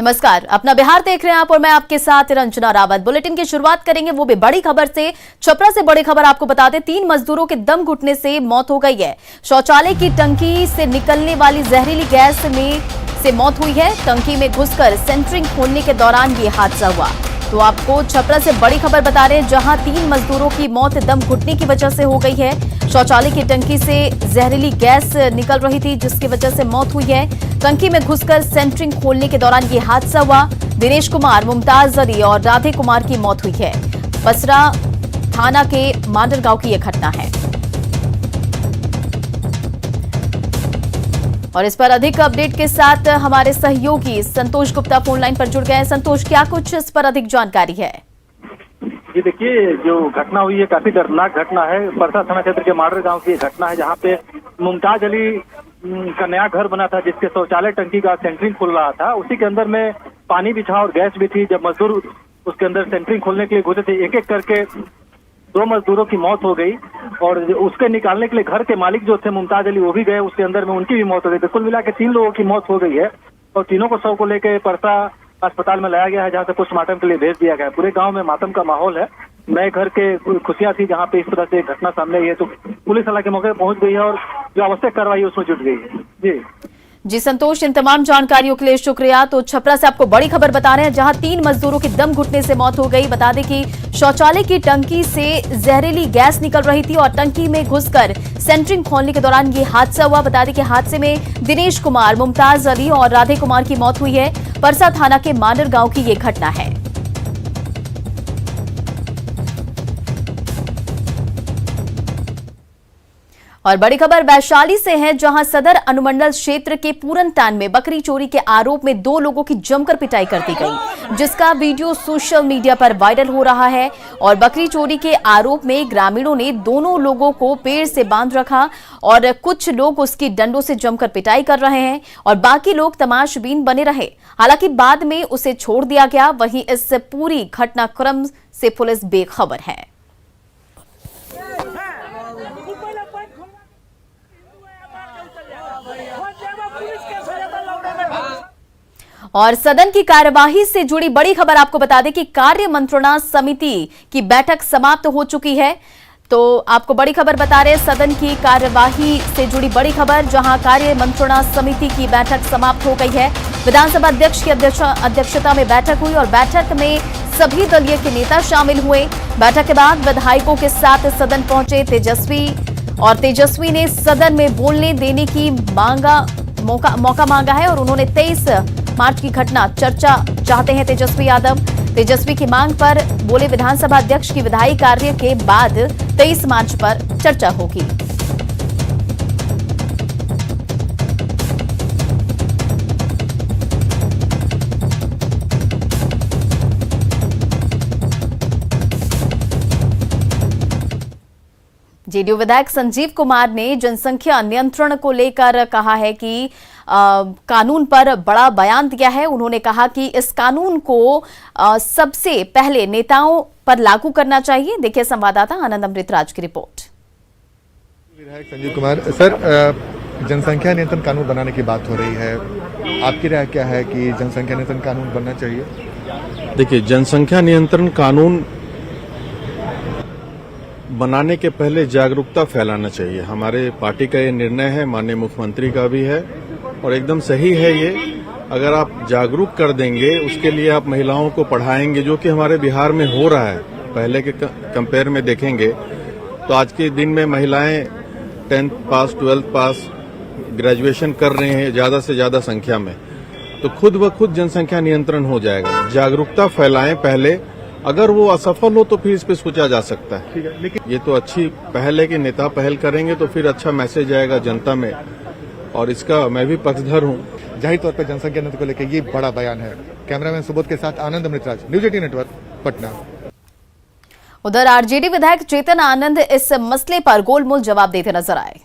नमस्कार, अपना बिहार देख रहे हैं आप और मैं आपके साथ रंजना रावत। बुलेटिन की शुरुआत करेंगे वो भी बड़ी खबर से। छपरा से बड़ी खबर आपको बता दें, 3 मजदूरों के दम घुटने से मौत हो गई है। शौचालय की टंकी से निकलने वाली जहरीली गैस से मौत हुई है। टंकी में घुसकर सेंटरिंग खोलने के दौरान ये हादसा हुआ। तो आपको छपरा से बड़ी खबर बता रहे हैं, जहां 3 मजदूरों की मौत दम घुटने की वजह से हो गई है। शौचालय की टंकी से जहरीली गैस निकल रही थी, जिसकी वजह से मौत हुई है। टंकी में घुसकर सेंटरिंग खोलने के दौरान ये हादसा हुआ। दिनेश कुमार, मुमताज अली और राधे कुमार की मौत हुई है। बसरा थाना के मांडर गांव की यह घटना है। और इस पर अधिक अपडेट के साथ हमारे सहयोगी संतोष गुप्ता फोन लाइन पर जुड़ गए हैं। संतोष, क्या कुछ इस पर अधिक जानकारी है? जी देखिए, जो घटना हुई है काफी दर्दनाक घटना है। परसा थाना क्षेत्र के माडर गांव की घटना है, जहां पे मुमताज अली का नया घर बना था, जिसके शौचालय टंकी का सेंटरिंग खुल रहा था। उसी के अंदर में पानी भी था और गैस भी थी। जब मजदूर उसके अंदर सेंटरिंग खोलने के लिए घुसे थे, एक एक करके 2 मजदूरों की मौत हो गई। और उसके निकालने के लिए घर के मालिक जो थे मुमताज अली, वो भी गए उसके अंदर में, उनकी भी मौत हो गई। तो कुल मिला के 3 लोगों की मौत हो गई है और तीनों को शव को लेकर परसा अस्पताल में लाया गया है, जहां से पोस्टमार्टम के लिए भेज दिया गया है। पूरे गांव में मातम का माहौल है। नए घर के खुशियां थी जहां पे इस तरह से घटना सामने आई है। तो पुलिस हालांकि मौके पर पहुंच गई है और जो आवश्यक कार्रवाई है उसमें जुट गई है। जी संतोष, इन तमाम जानकारियों के लिए शुक्रिया। तो छपरा से आपको बड़ी खबर बता रहे हैं, जहां 3 मजदूरों की दम घुटने से मौत हो गई। बता दें कि शौचालय की टंकी से जहरीली गैस निकल रही थी और टंकी में घुसकर सेंटरिंग खोलने के दौरान ये हादसा हुआ। बता दें कि हादसे में दिनेश कुमार, मुमताज अली और राधे कुमार की मौत हुई है। परसा थाना के मांडर गांव की ये घटना है। और बड़ी खबर वैशाली से है, जहां सदर अनुमंडल क्षेत्र के पूरनटान में बकरी चोरी के आरोप में 2 लोगों की जमकर पिटाई कर दी गई, जिसका वीडियो सोशल मीडिया पर वायरल हो रहा है। और बकरी चोरी के आरोप में ग्रामीणों ने दोनों लोगों को पेड़ से बांध रखा और कुछ लोग उसकी डंडों से जमकर पिटाई कर रहे हैं और बाकी लोग तमाशबीन बने रहे। हालांकि बाद में उसे छोड़ दिया गया। वहीं इस पूरी घटनाक्रम से पुलिस बेखबर है। और सदन की कार्यवाही से जुड़ी बड़ी खबर आपको बता दें कि कार्य मंत्रणा समिति की बैठक समाप्त हो चुकी है। तो आपको बड़ी खबर बता रहे हैं, सदन की कार्यवाही से जुड़ी बड़ी खबर, जहां कार्य मंत्रणा समिति की बैठक समाप्त हो गई है। विधानसभा अध्यक्ष की अध्यक्षता में बैठक हुई और बैठक में सभी दलीय के नेता शामिल हुए। बैठक के बाद विधायकों के साथ सदन पहुंचे तेजस्वी, और तेजस्वी ने सदन में बोलने देने की मौका मांगा है और उन्होंने 23 मार्च की घटना चर्चा चाहते हैं तेजस्वी यादव। तेजस्वी की मांग पर बोले विधानसभा अध्यक्ष की विधायी कार्य के बाद 23 मार्च पर चर्चा होगी। जेडीयू विधायक संजीव कुमार ने जनसंख्या नियंत्रण को लेकर कहा है कि कानून पर बड़ा बयान दिया है। उन्होंने कहा कि इस कानून को सबसे पहले नेताओं पर लागू करना चाहिए। देखिए संवाददाता आनंद अमृतराज की रिपोर्ट। विधायक संजीव कुमार सर, जनसंख्या नियंत्रण कानून बनाने की बात हो रही है, आपकी राय क्या है कि जनसंख्या नियंत्रण कानून बनना चाहिए? देखिए, जनसंख्या नियंत्रण कानून बनाने के पहले जागरूकता फैलाना चाहिए। हमारे पार्टी का ये निर्णय है, माननीय मुख्यमंत्री का भी है और एकदम सही है ये। अगर आप जागरूक कर देंगे, उसके लिए आप महिलाओं को पढ़ाएंगे, जो कि हमारे बिहार में हो रहा है। पहले के कंपेयर में देखेंगे तो आज के दिन में महिलाएं 10th पास, 12th पास, ग्रेजुएशन कर रहे हैं ज्यादा से ज्यादा संख्या में। तो खुद ब खुद जनसंख्या नियंत्रण हो जाएगा। जागरूकता फैलाएं पहले, अगर वो असफल हो तो फिर इस पे सोचा जा सकता है। लेकिन ये तो अच्छी पहल है कि नेता पहल करेंगे तो फिर अच्छा मैसेज आएगा जनता में, और इसका मैं भी पक्षधर हूँ। जाहिर तौर पर जनसंख्या नियंत्रण को लेकर ये बड़ा बयान है। कैमरामैन सुबोध के साथ आनंद अमृतराज, न्यूज 18 नेटवर्क, पटना। उधर आरजेडी विधायक चेतन आनंद इस मसले पर गोलमोल जवाब देते नजर आए।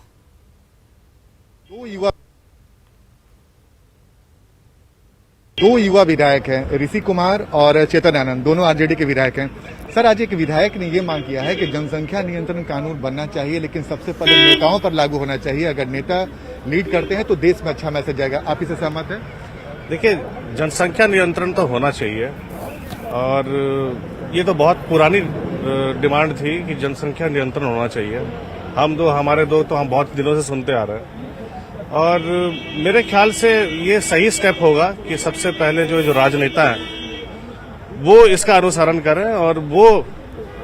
दो युवा विधायक हैं, ऋषि कुमार और चेतन आनंद, दोनों आरजेडी के विधायक हैं। सर, आज एक विधायक ने ये मांग किया है कि जनसंख्या नियंत्रण कानून बनना चाहिए, लेकिन सबसे पहले नेताओं पर लागू होना चाहिए। अगर नेता लीड करते हैं तो देश में अच्छा मैसेज जाएगा। आप इससे सहमत हैं? देखिए, जनसंख्या नियंत्रण तो होना चाहिए और ये तो बहुत पुरानी डिमांड थी कि जनसंख्या नियंत्रण होना चाहिए। हमारे दो तो हम बहुत दिनों से सुनते आ रहे हैं और मेरे ख्याल से ये सही स्टेप होगा कि सबसे पहले जो राजनेता है वो इसका अनुसरण करें और वो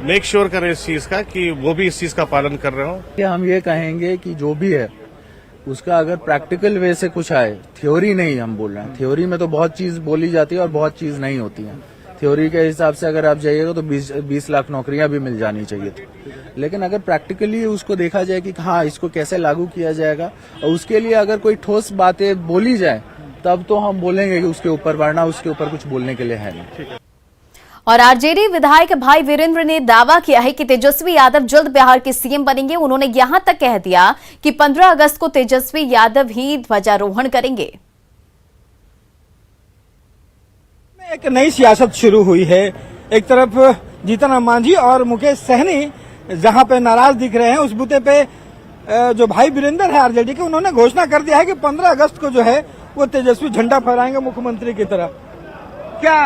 मेक श्योर करें इस चीज का कि वो भी इस चीज का पालन कर रहे हो। हम ये कहेंगे कि जो भी है उसका अगर प्रैक्टिकल वे से कुछ आए, थ्योरी नहीं हम बोल रहे हैं, थ्योरी में तो बहुत चीज बोली जाती है और बहुत चीज नहीं होती है। थ्योरी के हिसाब से अगर आप जाइएगा तो 20 लाख नौकरियां भी मिल जानी चाहिए थी, लेकिन अगर प्रैक्टिकली उसको देखा जाए कि हाँ इसको कैसे लागू किया जाएगा और उसके लिए अगर कोई ठोस बातें बोली जाए तब तो हम बोलेंगे कि उसके ऊपर, वरना उसके ऊपर कुछ बोलने के लिए है नहीं। और आरजेडी विधायक भाई वीरेंद्र ने दावा किया है कि तेजस्वी यादव जल्द बिहार के सीएम बनेंगे। उन्होंने यहां तक कह दिया कि 15 अगस्त को तेजस्वी यादव ही ध्वजारोहण करेंगे। एक नई सियासत शुरू हुई है। एक तरफ जीतन राम मांझी और मुकेश सहनी जहां पे नाराज दिख रहे हैं, उस बूते पे जो भाई वीरेंद्र है आरजेडी के, उन्होंने घोषणा कर दिया है कि 15 अगस्त को जो है वो तेजस्वी झंडा फहराएंगे मुख्यमंत्री की तरह। क्या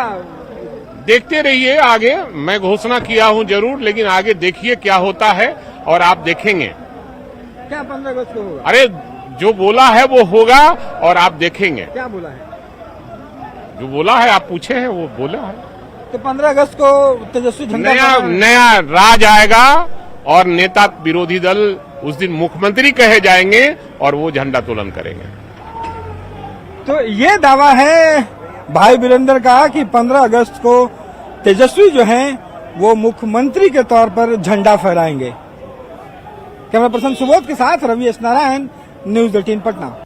देखते रहिए आगे, मैं घोषणा किया हूं जरूर, लेकिन आगे देखिए क्या होता है और आप देखेंगे। क्या 15 अगस्त को होगा? अरे जो बोला है वो होगा और आप देखेंगे। क्या बोला है? जो बोला है आप पूछे हैं वो बोला है। तो 15 अगस्त को तेजस्वी झंडा नया राज आएगा और नेता विरोधी दल उस दिन मुख्यमंत्री कहे जाएंगे और वो झंडा तोलन करेंगे। तो ये दावा है भाई वीरेंद्र का कि 15 अगस्त को तेजस्वी जो हैं वो मुख्यमंत्री के तौर पर झंडा फहराएंगे। कैमरा पर्सन सुबोध के साथ रवि एस नारायण, न्यूज 18 पटना।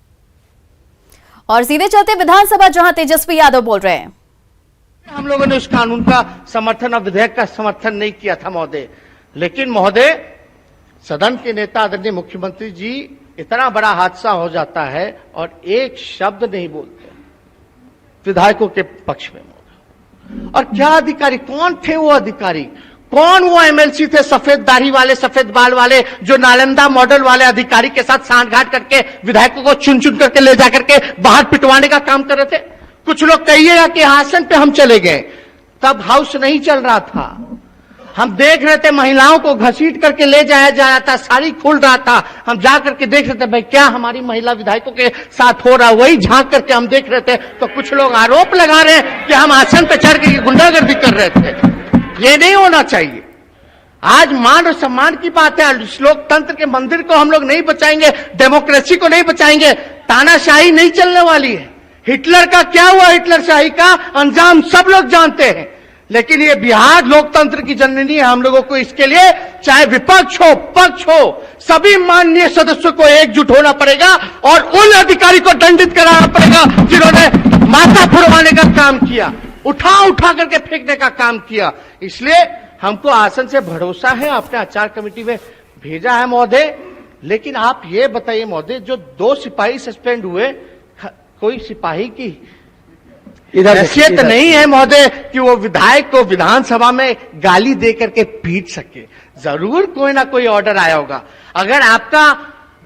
और सीधे चलते विधानसभा, जहां तेजस्वी यादव बोल रहे हैं। हम लोगों ने उस कानून का समर्थन और विधेयक का समर्थन नहीं किया था महोदय, लेकिन महोदय सदन के नेता आदरणीय मुख्यमंत्री जी, इतना बड़ा हादसा हो जाता है और एक शब्द नहीं बोलते विधायकों के पक्ष में। और क्या अधिकारी, कौन थे वो अधिकारी, कौन वो एमएलसी थे सफेद दाढ़ी वाले, सफेद बाल वाले, जो नालंदा मॉडल वाले अधिकारी के साथ सांठगांठ करके विधायकों को चुन चुन करके ले जाकर के बाहर पिटवाने का काम कर रहे थे। कुछ लोग कहिएगा कि आसन पे हम चले गए, तब हाउस नहीं चल रहा था। हम देख रहे थे महिलाओं को घसीट करके ले जाया जा रहा था, साड़ी खुल रहा था। हम जा करके देख रहे थे भाई क्या हमारी महिला विधायकों के साथ हो रहा है, वही झांक करके हम देख रहे थे। तो कुछ लोग आरोप लगा रहे हैं कि हम आसन पे चढ़ के गुंडागर्दी कर रहे थे। ये नहीं होना चाहिए। आज मान और सम्मान की बात है। लोकतंत्र के मंदिर को हम लोग नहीं बचाएंगे, डेमोक्रेसी को नहीं बचाएंगे, तानाशाही नहीं चलने वाली है। हिटलर का क्या हुआ, हिटलर शाही का अंजाम सब लोग जानते हैं। लेकिन ये बिहार लोकतंत्र की जननी है। हम लोगों को इसके लिए चाहे विपक्ष हो पक्ष हो, सभी माननीय सदस्यों को एकजुट होना पड़ेगा और उन अधिकारी को दंडित कराना पड़ेगा जिन्होंने माथा फुड़वाने का काम किया, उठा उठा करके फेंकने का काम किया। इसलिए हमको आसन से भरोसा है, आपने आचार कमेटी में भेजा है महोदय। लेकिन आप ये बताइए महोदय, जो 2 सिपाही सस्पेंड हुए, कोई सिपाही की हैसियत नहीं है महोदय कि वो विधायक को विधानसभा में गाली दे करके पीट सके। जरूर कोई ना कोई ऑर्डर आया होगा। अगर आपका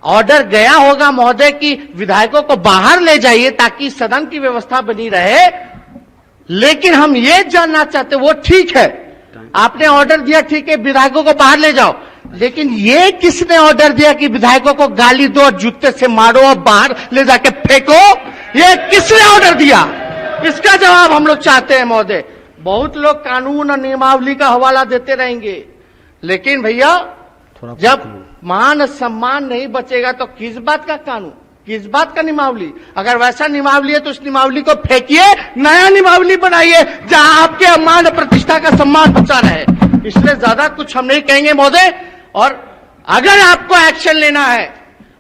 ऑर्डर गया होगा महोदय कि विधायकों को बाहर ले जाइए ताकि सदन की व्यवस्था बनी रहे, लेकिन हम ये जानना चाहते, वो ठीक है आपने ऑर्डर दिया, ठीक है विधायकों को बाहर ले जाओ, लेकिन ये किसने ऑर्डर दिया कि विधायकों को गाली दो और जूते से मारो और बाहर ले जाके फेंको? ये किसने ऑर्डर दिया? इसका जवाब हम लोग चाहते हैं महोदय। बहुत लोग कानून और नियमावली का हवाला देते रहेंगे, लेकिन भैया जब मान सम्मान नहीं बचेगा तो किस बात का कानून, किस बात का नियमावली? अगर वैसा नियमावली है तो उस नियमावली को फेंकिए, नया नियमावली बनाइए जहां आपके मान और प्रतिष्ठा का सम्मान बचा रहे। इसलिए ज्यादा कुछ हम नहीं कहेंगे महोदय। और अगर आपको एक्शन लेना है,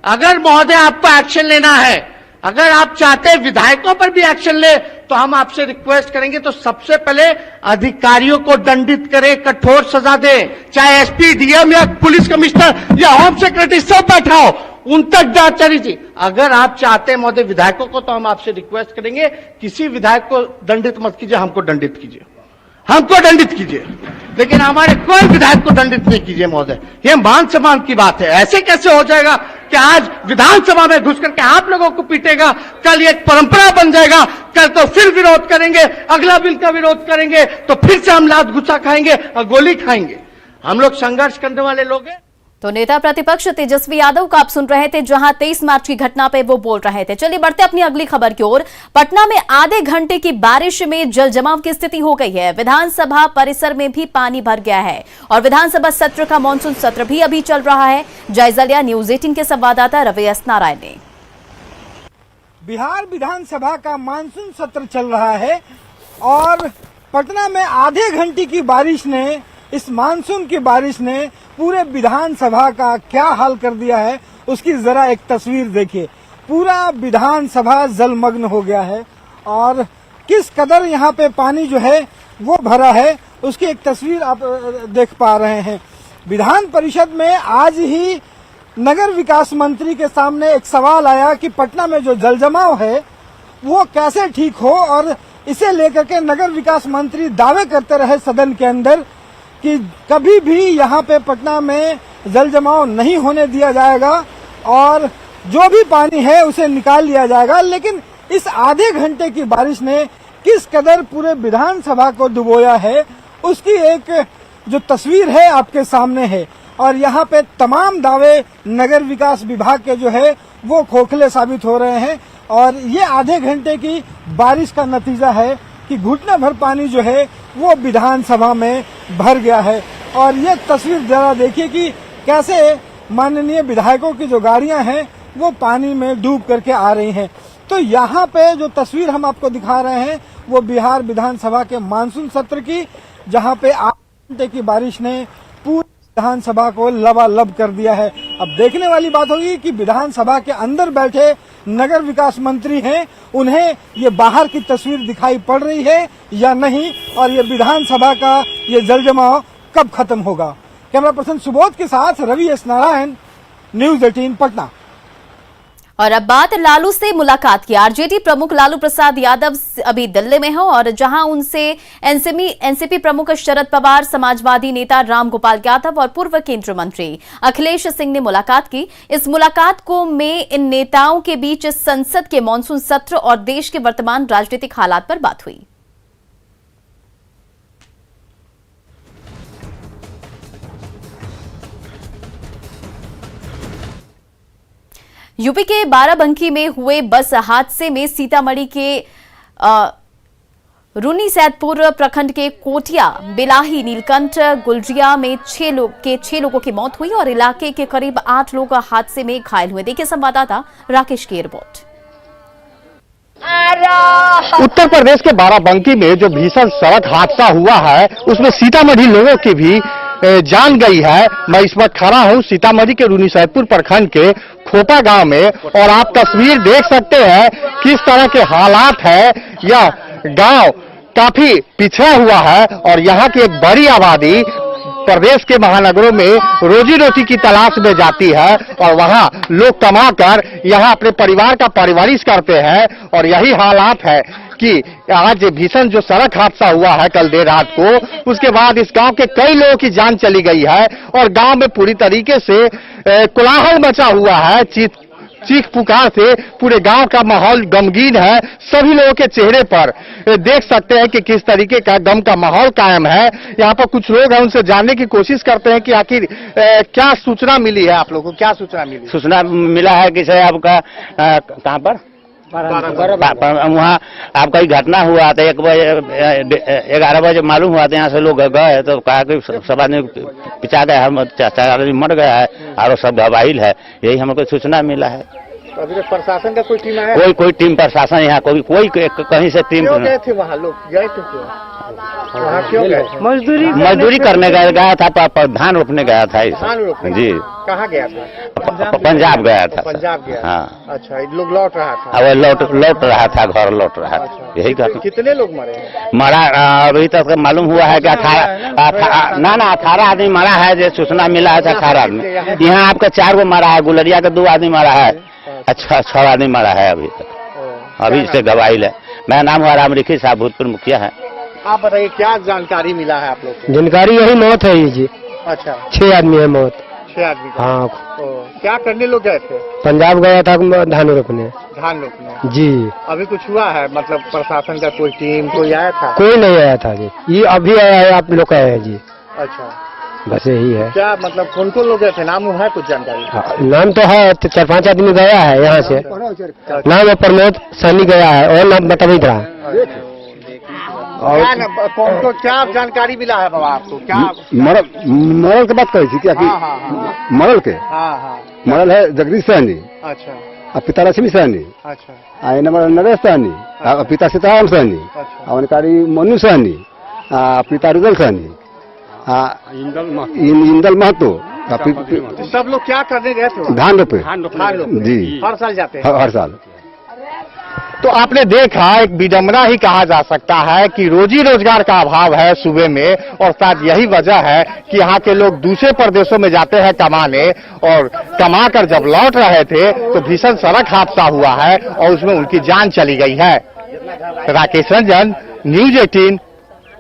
अगर महोदय आपको एक्शन लेना है, अगर आप चाहते हैं विधायकों पर भी एक्शन ले, तो हम आपसे रिक्वेस्ट करेंगे तो सबसे पहले अधिकारियों को दंडित करें, कठोर सजा दें, चाहे एसपी, डीएम या पुलिस कमिश्नर या होम सेक्रेटरी सब बैठा हो, उन तक जांच चली थी। अगर आप चाहते हैं महोदय विधायकों को, तो हम आपसे रिक्वेस्ट करेंगे किसी विधायक को दंडित मत कीजिए, हमको दंडित कीजिए, हमको दंडित कीजिए, लेकिन हमारे कोई विधायक को दंडित नहीं कीजिए महोदय। ये मान सम्मान की बात है। ऐसे कैसे हो जाएगा कि आज विधानसभा में घुस करके आप लोगों को पीटेगा, कल एक परंपरा बन जाएगा कल तो फिर विरोध करेंगे, अगला बिल का विरोध करेंगे तो फिर से हम लात गुस्सा खाएंगे और गोली खाएंगे। हम लोग संघर्ष करने वाले लोग हैं। तो नेता प्रतिपक्ष तेजस्वी यादव को आप सुन रहे थे, जहां 23 मार्च की घटना पे वो बोल रहे थे। चलिए बढ़ते अपनी अगली खबर की ओर। पटना में आधे घंटे की बारिश में जल जमाव की स्थिति हो गई है। विधानसभा परिसर में भी पानी भर गया है और विधानसभा सत्र का मानसून सत्र भी अभी चल रहा है। जायजा लिया न्यूज 18 के संवाददाता रवि एस नारायण ने। बिहार विधानसभा का मानसून सत्र चल रहा है और पटना में आधे घंटे की बारिश ने, इस मानसून की बारिश ने पूरे विधानसभा का क्या हाल कर दिया है, उसकी जरा एक तस्वीर देखिए। पूरा विधानसभा जलमग्न हो गया है और किस कदर यहाँ पे पानी जो है वो भरा है, उसकी एक तस्वीर आप देख पा रहे हैं। विधान परिषद में आज ही नगर विकास मंत्री के सामने एक सवाल आया कि पटना में जो जल जमाव है वो कैसे ठीक हो, और इसे लेकर के नगर विकास मंत्री दावे करते रहे सदन के अंदर कि कभी भी यहाँ पे पटना में जल जमाव नहीं होने दिया जाएगा और जो भी पानी है उसे निकाल लिया जाएगा। लेकिन इस आधे घंटे की बारिश ने किस कदर पूरे विधानसभा को डुबोया है, उसकी एक जो तस्वीर है आपके सामने है। और यहाँ पे तमाम दावे नगर विकास विभाग के जो है वो खोखले साबित हो रहे हैं और ये आधे घंटे की बारिश का नतीजा है कि घुटने भर पानी जो है वो विधानसभा में भर गया है। और ये तस्वीर जरा देखिए कि कैसे माननीय विधायकों की जो गाड़ियां हैं वो पानी में डूब करके आ रही हैं। तो यहाँ पे जो तस्वीर हम आपको दिखा रहे हैं वो बिहार विधानसभा के मानसून सत्र की, जहाँ पे आधे घंटे की बारिश ने पूरी विधानसभा को लबालब कर दिया है। अब देखने वाली बात होगी कि विधानसभा के अंदर बैठे नगर विकास मंत्री हैं, उन्हें ये बाहर की तस्वीर दिखाई पड़ रही है या नहीं, और ये विधानसभा का ये जल जमाव कब खत्म होगा। कैमरा पर्सन सुबोध के साथ रवि एस नारायण, न्यूज 18 पटना। और अब बात लालू से मुलाकात की। आरजेडी प्रमुख लालू प्रसाद यादव अभी दिल्ली में हैं और जहां उनसे एनसीपी प्रमुख शरद पवार, समाजवादी नेता रामगोपाल यादव और पूर्व केंद्रीय मंत्री अखिलेश सिंह ने मुलाकात की। इस मुलाकात को में इन नेताओं के बीच संसद के मानसून सत्र और देश के वर्तमान राजनीतिक हालात पर बात हुई। यूपी के बाराबंकी में हुए बस हादसे में सीतामढ़ी के रूनी सैदपुर प्रखंड के कोटिया, बिलाही, नीलकंठ, गुलरिया में 6 लोगों की मौत हुई और इलाके के करीब 8 लोग हादसे में घायल हुए। देखिए संवाददाता राकेश की रिपोर्ट। उत्तर प्रदेश के बाराबंकी में जो भीषण सड़क हादसा हुआ है उसमें सीतामढ़ी लोगों की भी जान गई है। मैं इस वक्त खड़ा हूं सीतामढ़ी के रूनी सैदपुर प्रखंड के खोपा गांव में और आप तस्वीर देख सकते हैं किस तरह के हालात है। यह गांव काफी पिछड़ा हुआ है और यहाँ की एक बड़ी आबादी प्रदेश के महानगरों में रोजी रोटी की तलाश में जाती है और वहाँ लोग कमाकर यहाँ अपने परिवार का परवरिश करते हैं। और यही हालात है कि आज भीषण जो सड़क हादसा हुआ है कल देर रात को, उसके बाद इस गांव के कई लोगों की जान चली गई है और गांव में पूरी तरीके से कोलाहल मचा हुआ है। चीख पुकार से पूरे गांव का माहौल गमगीन है। सभी लोगों के चेहरे पर देख सकते हैं कि किस तरीके का गम का माहौल कायम है। यहाँ पर कुछ लोग हैं, उनसे जानने की कोशिश करते हैं कि आखिर क्या सूचना मिली है। आप लोगों को क्या सूचना मिली? सूचना मिला है कि सर आपका कहाँ पर वहाँ आपका ही घटना हुआ था। 1 बजे 11 बजे मालूम हुआ था, यहाँ से लोग गए तो कहा कि सब आदमी पिछा गया है, 4 आदमी मर गया है और सब घबाइल है। यही हमको सूचना मिला है। अभी तक प्रशासन का कोई टीम आया? कोई टीम प्रशासन यहाँ कोई कहीं से टीम गए थे वहाँ? लोग गए थे क्यों गए? मजदूरी करने गया था, धान रोपने गया था। जी कहाँ गया था? पंजाब गया था। पंजाब गया? हाँ। अच्छा, लोग लौट रहा था? वो लौट रहा था, घर लौट रहा था। अच्छा। यही घटना। कितने लोग मरे? मरा अभी तक मालूम हुआ है कि 18 आदमी मरा है। जो सूचना मिला है 18 आदमी। यहाँ आपका 4 गो मरा है, गुलरिया का 2 आदमी मरा है। अच्छा 6 आदमी मरा है अभी तक। अभी से गवाइल है। मेरा नाम हुआ रामरिखी साहब, भूतपूर्व मुखिया है। आप बताइए क्या जानकारी मिला है आप लोग को? जानकारी यही मौत है जी। अच्छा 6 आदमी है मौत। 6 आदमी का। हाँ, क्या करने लोग गए थे? पंजाब गया था धान रोपने। धान रोपने जी। अभी कुछ हुआ है? मतलब प्रशासन का कोई टीम कोई आया था? कोई नहीं आया था जी, ये अभी आया है, आप लोग आए हैं जी। अच्छा, बस यही है। क्या मतलब कौन कौन लोग गए थे? नाम है कुछ जानकारी? हाँ, नाम तो है, 4-5 आदमी गया है यहाँ से। नाम है प्रमोद सैनी गया है, और नाम बता रहा। और कौन को क्या जानकारी मिला है बाबा आपको? क्या मरल की बात करी थी क्या? हाँ, मरल के हाँ। मरल है जगदीश सहनी, अच्छा और पिता लक्ष्मी सहनी, अच्छा नंबर नरेश सहनी, और पिता सीताराम सहनी, और उनकारी मनु सहनी, पिता रुदल सहनी, इंदल महतो। सब लोग क्या करने गए थे? धान रोपे जी। हर साल जाते हैं? हर साल। तो आपने देखा, एक विडंबना ही कहा जा सकता है कि रोजी रोजगार का अभाव है सूबे में, और शायद यही वजह है कि यहाँ के लोग दूसरे प्रदेशों में जाते हैं कमाने, और कमा कर जब लौट रहे थे तो भीषण सड़क हादसा हुआ है और उसमें उनकी जान चली गई है। राकेश रंजन, न्यूज 18,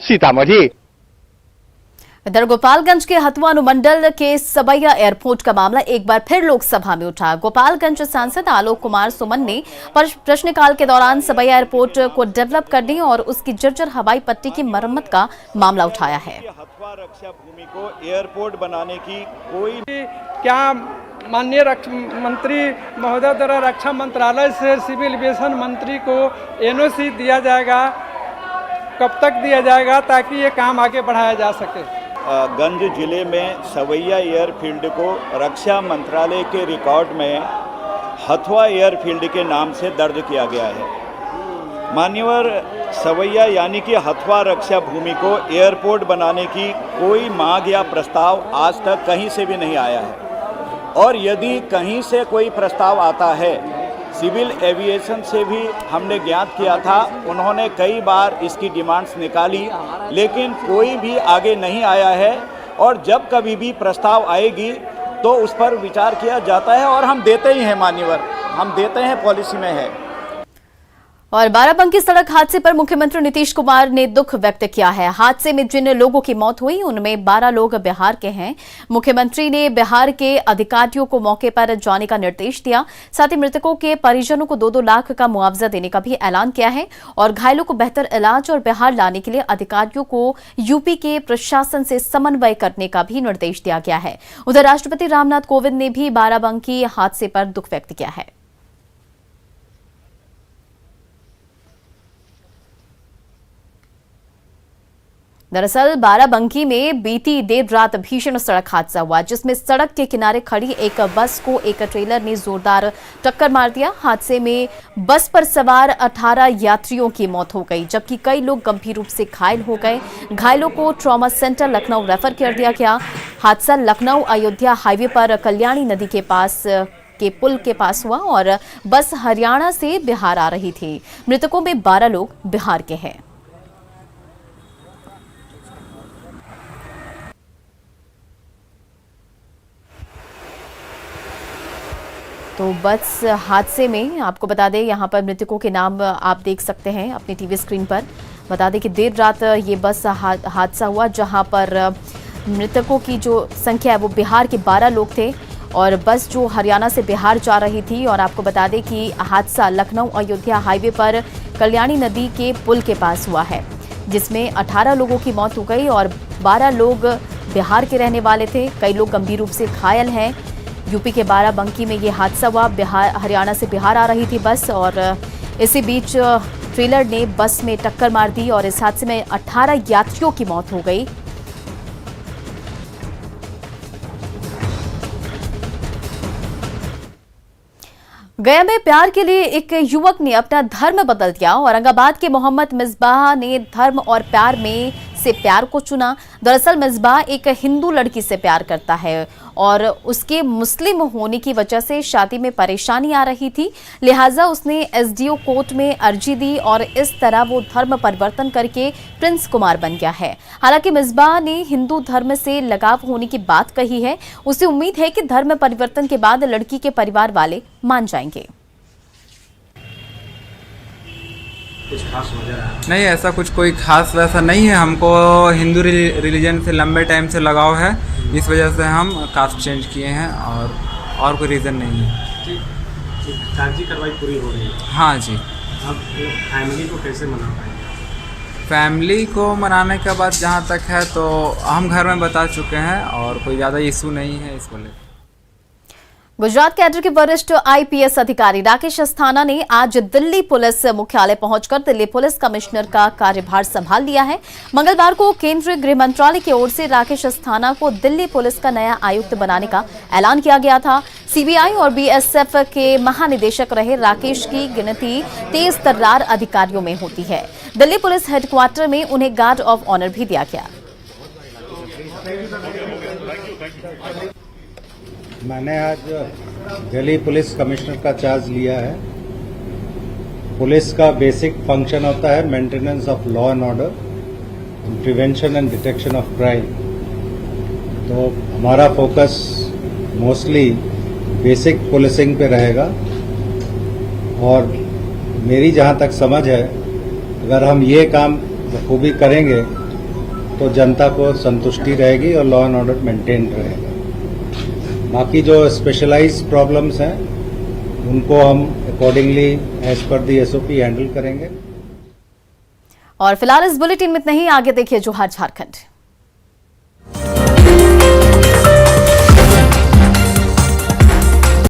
सीतामढ़ी। इधर गोपालगंज के हथुआ अनुमंडल के सबैया एयरपोर्ट का मामला एक बार फिर लोकसभा में उठा। गोपालगंज सांसद आलोक कुमार सुमन ने प्रश्नकाल के दौरान सबैया एयरपोर्ट को डेवलप करने और उसकी जर्जर हवाई पट्टी की मरम्मत का मामला उठाया है। हथुआ रक्षा भूमि को एयरपोर्ट बनाने की कोई क्या माननीय मंत्री महोदय द्वारा रक्षा मंत्रालय से सिविल एविएशन मंत्री को एनओसी दिया जाएगा? कब तक दिया जाएगा ताकि ये काम आगे बढ़ाया जा सके? गंज जिले में सवैया एयरफील्ड को रक्षा मंत्रालय के रिकॉर्ड में हथुआ एयरफील्ड के नाम से दर्ज किया गया है। मान्यवर सवैया यानी कि हथुआ रक्षा भूमि को एयरपोर्ट बनाने की कोई मांग या प्रस्ताव आज तक कहीं से भी नहीं आया है, और यदि कहीं से कोई प्रस्ताव आता है, सिविल एविएशन से भी हमने ज्ञात किया था, उन्होंने कई बार इसकी डिमांड्स निकाली, लेकिन कोई भी आगे नहीं आया है। और जब कभी भी प्रस्ताव आएगी तो उस पर विचार किया जाता है, और हम देते ही हैं मान्यवर, हम देते हैं, पॉलिसी में है। और बाराबंकी सड़क हादसे पर मुख्यमंत्री नीतीश कुमार ने दुख व्यक्त किया है। हादसे में जिन लोगों की मौत हुई उनमें 12 लोग बिहार के हैं। मुख्यमंत्री ने बिहार के अधिकारियों को मौके पर जाने का निर्देश दिया। साथ ही मृतकों के परिजनों को 2-2 लाख का मुआवजा देने का भी ऐलान किया है, और घायलों को बेहतर इलाज और बिहार लाने के लिए अधिकारियों को यूपी के प्रशासन से समन्वय करने का भी निर्देश दिया गया है। उधर राष्ट्रपति रामनाथ कोविंद ने भी बाराबंकी हादसे पर दुख व्यक्त किया है। दरअसल बाराबंकी में बीती देर रात भीषण सड़क हादसा हुआ, जिसमें सड़क के किनारे खड़ी एक बस को एक ट्रेलर ने जोरदार टक्कर मार दिया। हादसे में बस पर सवार 18 यात्रियों की मौत हो गई, जबकि कई लोग गंभीर रूप से घायल हो गए। घायलों को ट्रॉमा सेंटर लखनऊ रेफर कर दिया गया। हादसा लखनऊ अयोध्या हाईवे पर कल्याणी नदी के पास के पुल के पास हुआ, और बस हरियाणा से बिहार आ रही थी। मृतकों में 12 लोग बिहार के हैं। तो बस हादसे में आपको बता दें, यहाँ पर मृतकों के नाम आप देख सकते हैं अपनी टीवी स्क्रीन पर। बता दें कि देर रात ये बस हादसा हुआ, जहाँ पर मृतकों की जो संख्या है वो बिहार के 12 लोग थे, और बस जो हरियाणा से बिहार जा रही थी। और आपको बता दें कि हादसा लखनऊ अयोध्या हाईवे पर कल्याणी नदी के पुल के पास हुआ है, जिसमें 18 लोगों की मौत हो गई और 12 लोग बिहार के रहने वाले थे। कई लोग गंभीर रूप से घायल हैं। यूपी के बाराबंकी में ये हादसा हुआ। हरियाणा से बिहार आ रही थी बस, और इसी बीच ट्रेलर ने बस में टक्कर मार दी, और इस हादसे में 18 यात्रियों की मौत हो गई। गया में प्यार के लिए एक युवक ने अपना धर्म बदल दिया। औरंगाबाद के मोहम्मद मिसबाह ने धर्म और प्यार में से प्यार को चुना। दरअसल मिसबाह एक हिंदू लड़की से प्यार करता है, और उसके मुस्लिम होने की वजह से शादी में परेशानी आ रही थी, लिहाजा उसने एसडीओ कोर्ट में अर्जी दी, और इस तरह वो धर्म परिवर्तन करके प्रिंस कुमार बन गया है। हालांकि मिसबाह ने हिंदू धर्म से लगाव होने की बात कही है। उसे उम्मीद है कि धर्म परिवर्तन के बाद लड़की के परिवार वाले मान जाएंगे। कुछ खास वजह नहीं, ऐसा कुछ कोई खास वैसा नहीं है। हमको हिंदू रिलीजन से लंबे टाइम से लगाव है, इस वजह से हम कास्ट चेंज किए हैं और कोई रीज़न नहीं है। शादी कार्रवाई पूरी हो रही है। हाँ जी। अब फैमिली को कैसे मना पाएंगे? फैमिली को मनाने के बाद जहाँ तक है तो हम घर में बता चुके हैं और कोई ज़्यादा इशू नहीं है इसको लेकर। गुजरात कैडर के वरिष्ठ आईपीएस अधिकारी राकेश अस्थाना ने आज दिल्ली पुलिस मुख्यालय पहुंचकर दिल्ली पुलिस कमिश्नर का कार्यभार संभाल लिया है। मंगलवार को केंद्रीय गृह मंत्रालय की ओर से राकेश अस्थाना को दिल्ली पुलिस का नया आयुक्त बनाने का ऐलान किया गया था। सीबीआई और बीएसएफ के महानिदेशक रहे राकेश की गिनती तेज तर्रार अधिकारियों में होती है। दिल्ली पुलिस हेडक्वार्टर में उन्हें गार्ड ऑफ ऑनर भी दिया गया। मैंने आज दिल्ली पुलिस कमिश्नर का चार्ज लिया है। पुलिस का बेसिक फंक्शन होता है maintenance of law and order, prevention and detection of crime. तो हमारा फोकस मोस्टली बेसिक पुलिसिंग पे रहेगा और मेरी जहां तक समझ है, अगर हम ये काम बखूबी करेंगे तो जनता को संतुष्टि रहेगी और लॉ एंड ऑर्डर मेंटेन रहेगा। बाकी जो स्पेशलाइज्ड प्रॉब्लम्स हैं उनको हम अकॉर्डिंगली एज पर दी एसओपी हैंडल करेंगे। और फिलहाल इस बुलेटिन में इतना ही। आगे देखिए जोहार झारखंड।